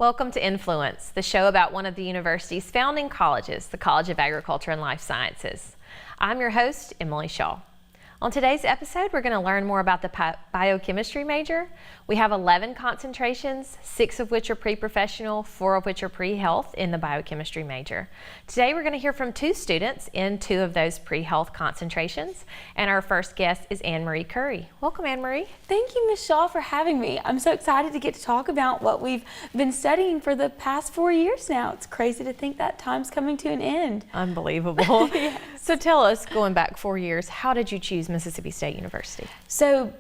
Welcome to Influence, the show about one of the university's founding colleges, the College of Agriculture and Life Sciences. I'm your host, Emily Shaw. On today's episode, we're going to learn more about the biochemistry major. We have 11 concentrations, 6 of which are pre-professional, 4 of which are pre-health in the biochemistry major. Today, we're going to hear from 2 students in 2 of those pre-health concentrations. And our first guest is Anne-Marie Curry. Welcome, Anne-Marie. Thank you, Ms. Shaw, for having me. I'm so excited to get to talk about what we've been studying for the past 4 years now. It's crazy to think that time's coming to an end. Unbelievable. Yes. So tell us, going back 4 years, how did you choose Mississippi State University? So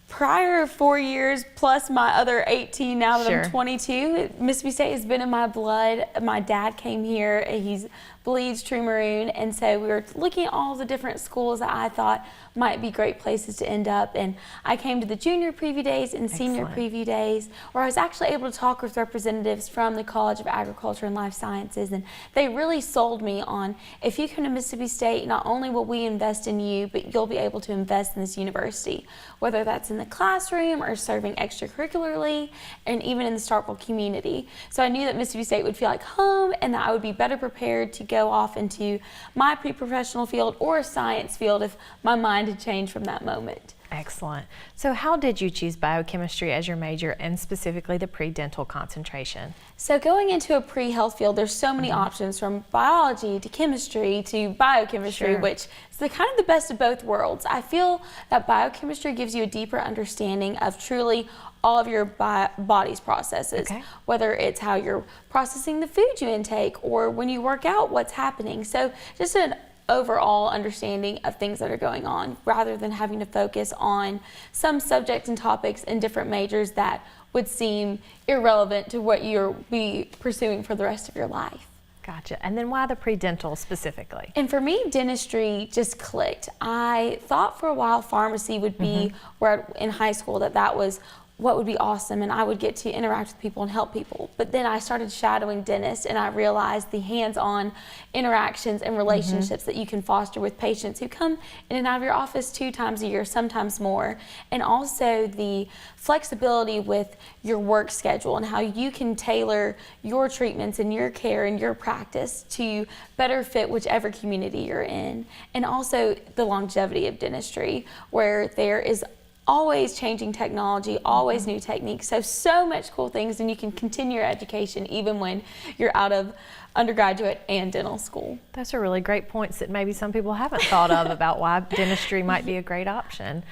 prior 4 years plus my other 18 now that I'm 22, Mississippi State has been in my blood. My dad came here, he bleeds true maroon, and so we were looking at all the different schools that I thought might be great places to end up, and I came to the junior preview days and senior preview days where I was actually able to talk with representatives from the College of Agriculture and Life Sciences, and they really sold me on, if you come to Mississippi State, not only will we invest in you, but you'll be able to invest in this university, whether that's in the classroom or serving extracurricularly, and even in the Starkville community. So I knew that Mississippi State would feel like home and that I would be better prepared to go off into my pre-professional field or a science field if my mind had changed from that moment. Excellent. So how did you choose biochemistry as your major, and specifically the pre-dental concentration? So going into a pre-health field, there's so many options, from biology to chemistry to biochemistry, which is kind of the best of both worlds. I feel that biochemistry gives you a deeper understanding of truly all of your body's processes, whether it's how you're processing the food you intake or when you work out, what's happening. So just an overall understanding of things that are going on, rather than having to focus on some subjects and topics in different majors that would seem irrelevant to what you'll be pursuing for the rest of your life. Gotcha. And then why the pre-dental specifically? And for me, dentistry just clicked. I thought for a while pharmacy would be where in high school that was what would be awesome, and I would get to interact with people and help people. But then I started shadowing dentists, and I realized the hands-on interactions and relationships that you can foster with patients who come in and out of your office 2 times a year, sometimes more, and also the flexibility with your work schedule and how you can tailor your treatments and your care and your practice to better fit whichever community you're in. And also the longevity of dentistry, where there is always changing technology, always new techniques, so much cool things, and you can continue your education even when you're out of undergraduate and dental school. Those are really great points that maybe some people haven't thought of about why dentistry might be a great option.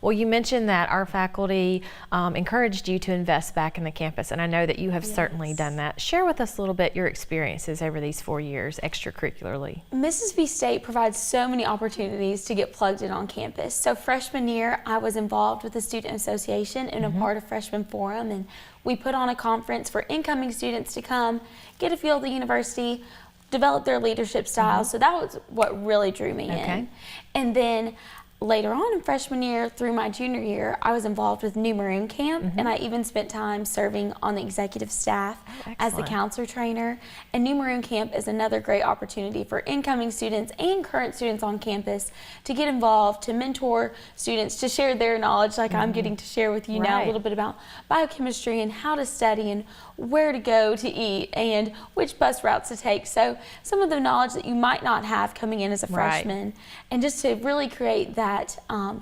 Well, you mentioned that our faculty encouraged you to invest back in the campus, and I know that you have certainly done that. Share with us a little bit your experiences over these 4 years extracurricularly. Mississippi State provides so many opportunities to get plugged in on campus. So freshman year, I was involved with the Student Association and a part of Freshman Forum, and we put on a conference for incoming students to come, get a feel of the university, develop their leadership styles. So that was what really drew me in. And then later on in freshman year through my junior year, I was involved with New Maroon Camp, and I even spent time serving on the executive staff as the counselor trainer. And New Maroon Camp is another great opportunity for incoming students and current students on campus to get involved, to mentor students, to share their knowledge like I'm getting to share with you now, a little bit about biochemistry and how to study and where to go to eat and which bus routes to take. So some of the knowledge that you might not have coming in as a freshman, and just to really create that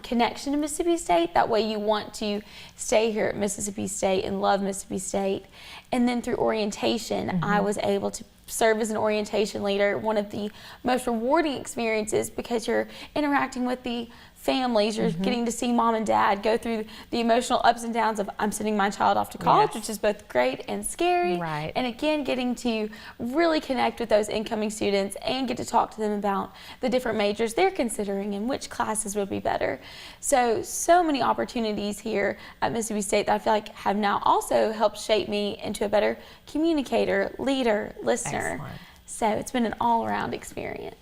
connection to Mississippi State. That way you want to stay here at Mississippi State and love Mississippi State. And then through orientation, I was able to serve as an orientation leader, one of the most rewarding experiences, because you're interacting with the families, you're getting to see mom and dad go through the emotional ups and downs of I'm sending my child off to college, which is both great and scary. And again, getting to really connect with those incoming students and get to talk to them about the different majors they're considering and which classes would be better. So many opportunities here at Mississippi State that I feel like have now also helped shape me into a better communicator, leader, listener. So it's been an all-around experience.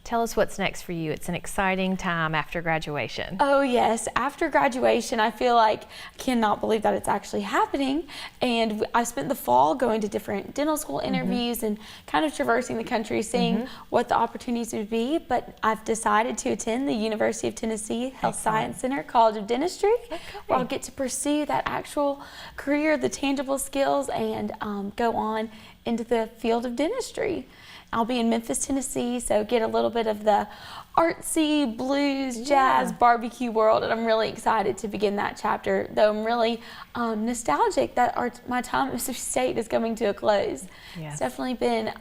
Tell us what's next for you. It's an exciting time after graduation. Oh yes, after graduation, I feel like I cannot believe that it's actually happening. And I spent the fall going to different dental school interviews and kind of traversing the country, seeing what the opportunities would be. But I've decided to attend the University of Tennessee Health Science Center College of Dentistry, where I'll get to pursue that actual career, the tangible skills, and go on into the field of dentistry. I'll be in Memphis, Tennessee, so get a little bit of the artsy, blues, jazz, barbecue world, and I'm really excited to begin that chapter, though I'm really nostalgic that my time at Mississippi State is coming to a close. Yes. It's definitely been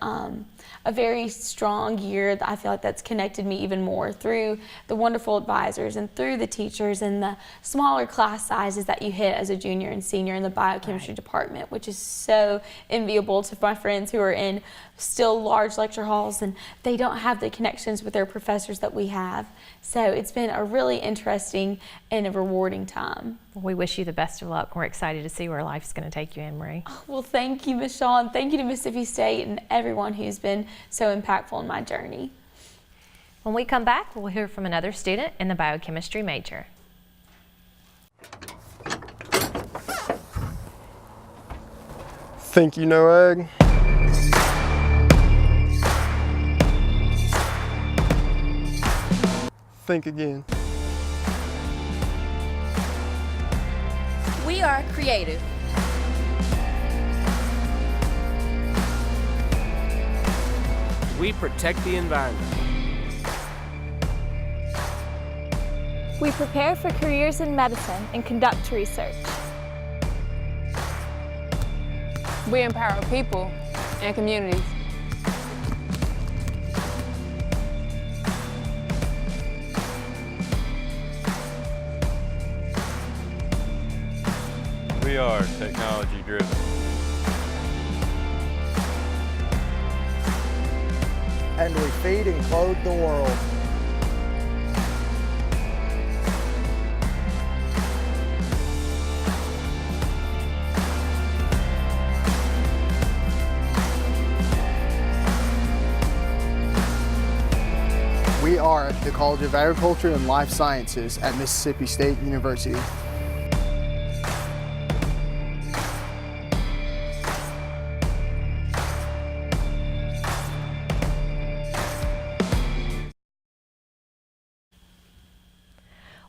a very strong year. I feel like that's connected me even more through the wonderful advisors and through the teachers and the smaller class sizes that you hit as a junior and senior in the biochemistry department, which is so enviable to my friends who are in still large lecture halls and they don't have the connections with their professors that we have. So it's been a really interesting and a rewarding time. We wish you the best of luck. We're excited to see where life's going to take you, Anne Marie. Well, thank you, Ms. Shaw, and thank you to Mississippi State and everyone who's been so impactful in my journey. When we come back, we'll hear from another student in the biochemistry major. Think you know egg? Think again. We are creative. We protect the environment. We prepare for careers in medicine and conduct research. We empower people and communities. We are technology driven. And we feed and clothe the world. We are the College of Agriculture and Life Sciences at Mississippi State University.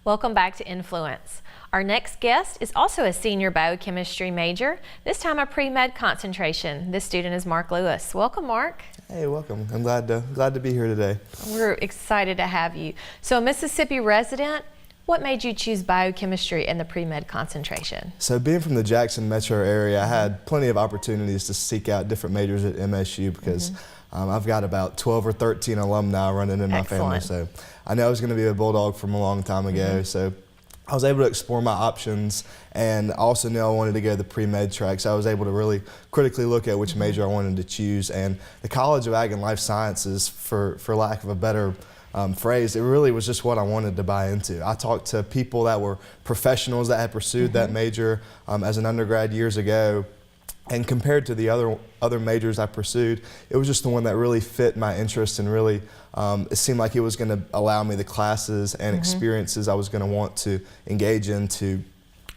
Welcome back to Influence. Our next guest is also a senior biochemistry major, this time a pre-med concentration. This student is Mark Lewis. Welcome, Mark. Hey, welcome. I'm glad to be here today. We're excited to have you. So a Mississippi resident, what made you choose biochemistry in the pre-med concentration? So being from the Jackson metro area, I had plenty of opportunities to seek out different majors at MSU because I've got about 12 or 13 alumni running in my family. So I knew I was going to be a Bulldog from a long time ago. So I was able to explore my options, and I also knew I wanted to go the pre-med track, so I was able to really critically look at which major I wanted to choose. And the College of Ag and Life Sciences, for lack of a better phrase, it really was just what I wanted to buy into. I talked to people that were professionals that had pursued that major as an undergrad years ago, and compared to the other majors I pursued, it was just the one that really fit my interests and really it seemed like it was going to allow me the classes and experiences I was going to want to engage in to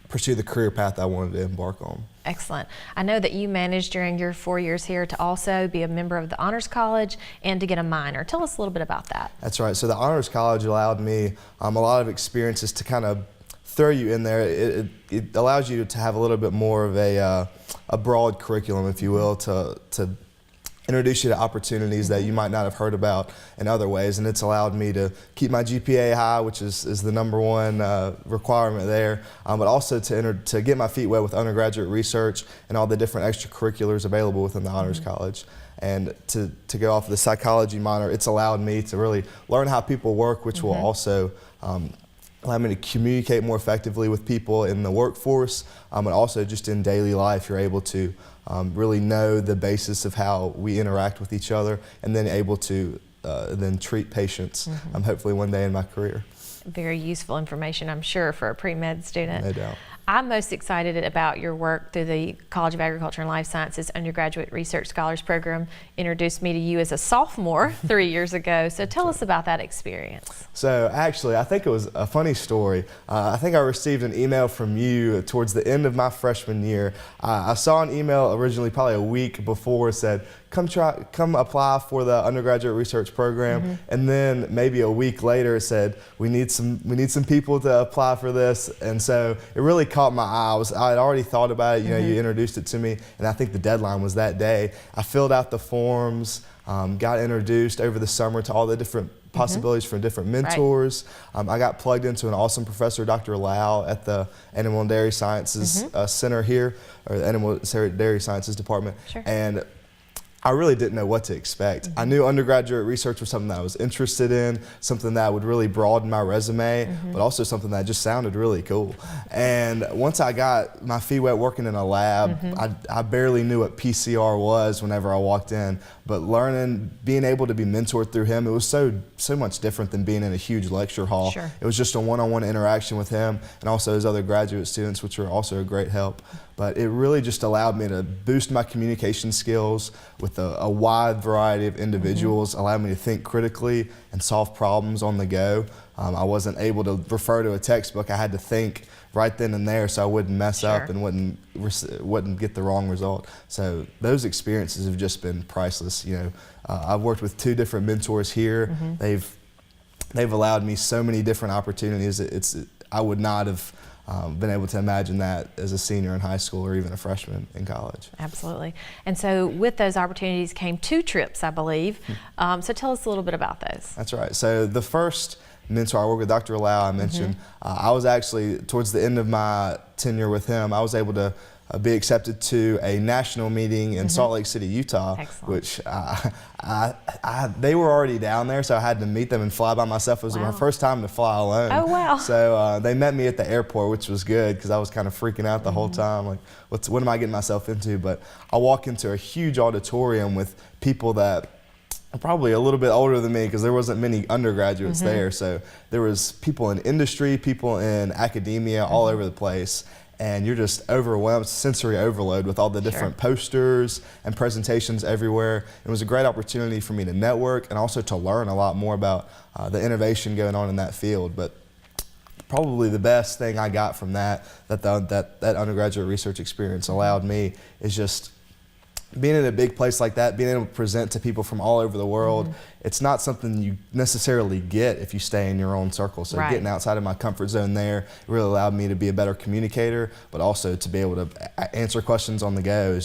pursue the career path I wanted to embark on. Excellent. I know that you managed during your 4 years here to also be a member of the Honors College and to get a minor. Tell us a little bit about that. That's right. So the Honors College allowed me a lot of experiences to kind of throw you in there. It allows you to have a little bit more of a broad curriculum, if you will, to introduce you to opportunities that you might not have heard about in other ways. And it's allowed me to keep my GPA high, which is the #1 requirement there, but also to get my feet wet with undergraduate research and all the different extracurriculars available within the Honors College. And to go off of the psychology minor, it's allowed me to really learn how people work, which will also allow me to communicate more effectively with people in the workforce, and also just in daily life. You're able to really know the basis of how we interact with each other, and then able to then treat patients, hopefully one day in my career. Very useful information, I'm sure, for a pre-med student. No doubt. I'm most excited about your work through the College of Agriculture and Life Sciences Undergraduate Research Scholars Program. Introduced me to you as a sophomore 3 years ago. So tell us about that experience. So actually, I think it was a funny story. I think I received an email from you towards the end of my freshman year. I saw an email originally probably a week before, said, come apply for the undergraduate research program. And then maybe a week later it said, we need some people to apply for this. And so it really caught my eye. I had already thought about it, you introduced it to me, and I think the deadline was that day. I filled out the forms, got introduced over the summer to all the different possibilities from different mentors. Right. I got plugged into an awesome professor, Dr. Lau, at the Animal and Dairy Sciences Center here, or the Animal and Dairy Sciences Department. Sure. And I really didn't know what to expect. I knew undergraduate research was something that I was interested in, something that would really broaden my resume, but also something that just sounded really cool. And once I got my feet wet working in a lab, I barely knew what PCR was whenever I walked in, but being able to be mentored through him, it was so much different than being in a huge lecture hall. Sure. It was just a one-on-one interaction with him and also his other graduate students, which were also a great help. But it really just allowed me to boost my communication skills with a wide variety of individuals, allowed me to think critically and solve problems on the go. I wasn't able to refer to a textbook. I had to think right then and there so I wouldn't mess up and wouldn't get the wrong result. So those experiences have just been priceless. I've worked with 2 different mentors here. They've allowed me so many different opportunities. I would not have been able to imagine that as a senior in high school or even a freshman in college. Absolutely. And so with those opportunities came 2 trips, I believe. So tell us a little bit about those. That's right. So the first mentor, I worked with Dr. Lau, I mentioned. I was actually, towards the end of my tenure with him, I was able to be accepted to a national meeting in Salt Lake City, Utah. Excellent. Which they were already down there, so I had to meet them and fly by myself. It was my first time to fly alone. Oh, wow. So they met me at the airport, which was good because I was kind of freaking out the whole time, like, what am I getting myself into? But I walk into a huge auditorium with people that are probably a little bit older than me because there wasn't many undergraduates there. So there was people in industry, people in academia, all over the place. And you're just overwhelmed, sensory overload with all the different posters and presentations everywhere. It was a great opportunity for me to network and also to learn a lot more about the innovation going on in that field. But probably the best thing I got from that undergraduate research experience allowed me is just being in a big place like that, being able to present to people from all over the world. It's not something you necessarily get if you stay in your own circle. So getting outside of my comfort zone there really allowed me to be a better communicator, but also to be able to answer questions on the go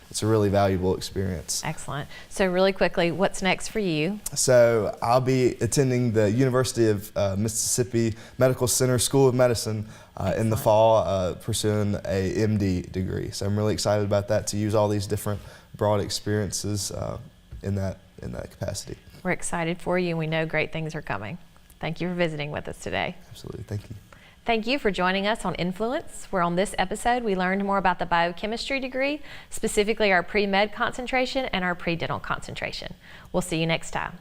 it's a really valuable experience. Excellent. So really quickly, what's next for you? So I'll be attending the University of Mississippi Medical Center School of Medicine in the fall, pursuing a MD degree. So I'm really excited about that, to use all these different broad experiences in that capacity. We're excited for you, and we know great things are coming. Thank you for visiting with us today. Absolutely. Thank you. Thank you for joining us on Influence, where on this episode we learned more about the biochemistry degree, specifically our pre-med concentration and our pre-dental concentration. We'll see you next time.